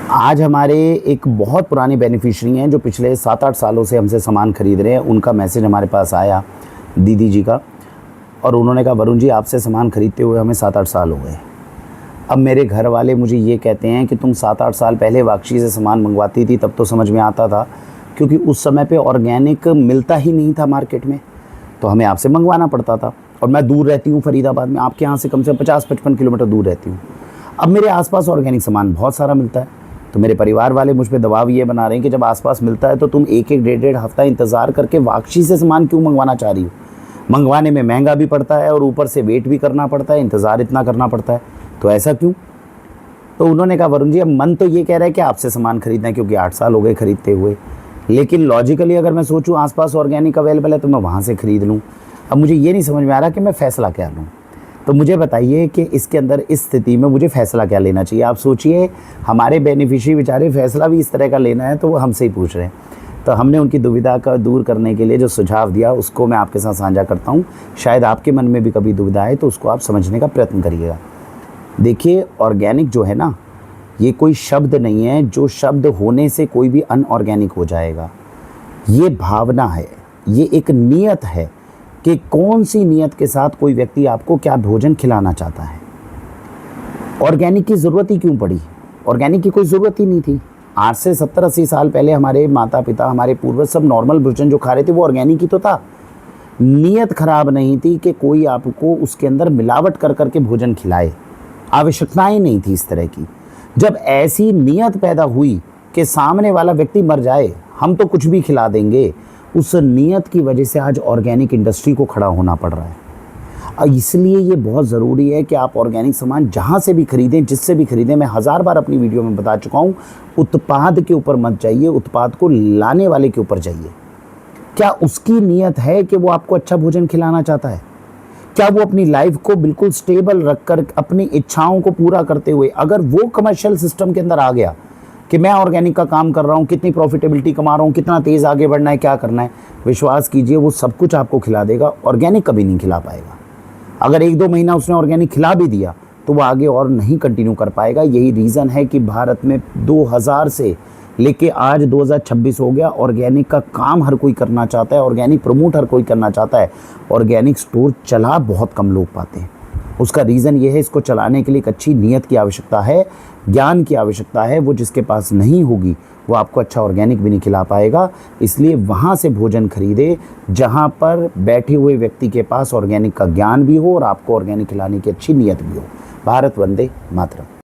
आज हमारे एक बहुत पुराने बेनिफिशियरी हैं जो पिछले 7-8 सालों से हमसे सामान खरीद रहे हैं। उनका मैसेज हमारे पास आया दीदी जी का, और उन्होंने कहा वरुण जी आपसे सामान खरीदते हुए हमें 7-8 साल हो गए। अब मेरे घर वाले मुझे ये कहते हैं कि तुम 7-8 साल पहले वाक्षी से सामान मंगवाती थी तब तो समझ में आता था, क्योंकि उस समय पे ऑर्गेनिक मिलता ही नहीं था मार्केट में, तो हमें आपसे मंगवाना पड़ता था। और मैं दूर रहती हूँ फरीदाबाद में, आपके यहाँ से कम से कम 50-55 किलोमीटर दूर रहती हूँ। अब मेरे आसपास ऑर्गेनिक सामान बहुत सारा मिलता है, तो मेरे परिवार वाले मुझ पे दबाव ये बना रहे हैं कि जब आसपास मिलता है तो तुम एक डेढ़ हफ्ता इंतज़ार करके वाक्षी से सामान क्यों मंगवाना चाह रही हो। मंगवाने में महंगा भी पड़ता है और ऊपर से वेट भी करना पड़ता है, इंतज़ार इतना करना पड़ता है, तो ऐसा क्यों। तो उन्होंने कहा वरुण जी अब मन तो ये कह रहा है कि आपसे सामान खरीदना है क्योंकि 8 साल हो गए खरीदते हुए, लेकिन लॉजिकली अगर मैं सोचूं आसपास ऑर्गेनिक अवेलेबल है तो मैं वहाँ से ख़रीद लूँ। अब मुझे ये नहीं समझ में आ रहा कि मैं फ़ैसला क्या लूँ। तो मुझे बताइए कि इसके अंदर इस स्थिति में मुझे फ़ैसला क्या लेना चाहिए। आप सोचिए हमारे बेनिफिशियरी बेचारे फ़ैसला भी इस तरह का लेना है तो वो हमसे ही पूछ रहे हैं। तो हमने उनकी दुविधा का दूर करने के लिए जो सुझाव दिया उसको मैं आपके साथ साझा करता हूँ। शायद आपके मन में भी कभी दुविधा है तो उसको आप समझने का प्रयत्न करिएगा। देखिए ऑर्गेनिक जो है ना, ये कोई शब्द नहीं है जो शब्द होने से कोई भी अनऑर्गेनिक हो जाएगा। ये भावना है, ये एक नियत है कि कौन सी नियत के साथ कोई व्यक्ति आपको क्या भोजन खिलाना चाहता है। ऑर्गेनिक की ज़रूरत ही क्यों पड़ी। ऑर्गेनिक की कोई ज़रूरत ही नहीं थी। आज से 70-80 साल पहले हमारे माता पिता, हमारे पूर्वज सब नॉर्मल भोजन जो खा रहे थे वो ऑर्गेनिक ही तो था। नियत खराब नहीं थी कि कोई आपको उसके अंदर मिलावट कर करके भोजन खिलाए, आवश्यकताएं नहीं थी इस तरह की। जब ऐसी नियत पैदा हुई कि सामने वाला व्यक्ति मर जाए हम तो कुछ भी खिला देंगे, उस नियत की वजह से आज ऑर्गेनिक इंडस्ट्री को खड़ा होना पड़ रहा है। इसलिए ये बहुत ज़रूरी है कि आप ऑर्गेनिक सामान जहाँ से भी खरीदें, जिससे भी खरीदें, मैं 1000 बार अपनी वीडियो में बता चुका हूँ, उत्पाद के ऊपर मत जाइए, उत्पाद को लाने वाले के ऊपर जाइए। क्या उसकी नियत है कि वो आपको अच्छा भोजन खिलाना चाहता है? क्या वो अपनी लाइफ को बिल्कुल स्टेबल रखकर अपनी इच्छाओं को पूरा करते हुए, अगर वो कमर्शियल सिस्टम के अंदर आ गया कि मैं ऑर्गेनिक का काम कर रहा हूँ, कितनी प्रॉफिटेबिलिटी कमा रहा हूँ, कितना तेज़ आगे बढ़ना है, क्या करना है, विश्वास कीजिए वो सब कुछ आपको खिला देगा। ऑर्गेनिक कभी नहीं खिला पाएगा। अगर 1-2 महीना उसने ऑर्गेनिक खिला भी दिया तो वो आगे और नहीं कंटिन्यू कर पाएगा। यही रीज़न है कि भारत में 2000 से लेके आज 2026 हो गया, ऑर्गेनिक का काम हर कोई करना चाहता है, ऑर्गेनिक प्रमोट हर कोई करना चाहता है। ऑर्गेनिक स्टोर चला बहुत कम लोग पाते हैं। उसका रीज़न ये है, इसको चलाने के लिए एक अच्छी नीयत की आवश्यकता है, ज्ञान की आवश्यकता है। वो जिसके पास नहीं होगी वो आपको अच्छा ऑर्गेनिक भी नहीं खिला पाएगा। इसलिए वहाँ से भोजन खरीदे जहाँ पर बैठे हुए व्यक्ति के पास ऑर्गेनिक का ज्ञान भी हो और आपको ऑर्गेनिक खिलाने की अच्छी नीयत भी हो। भारत वंदे मातरम।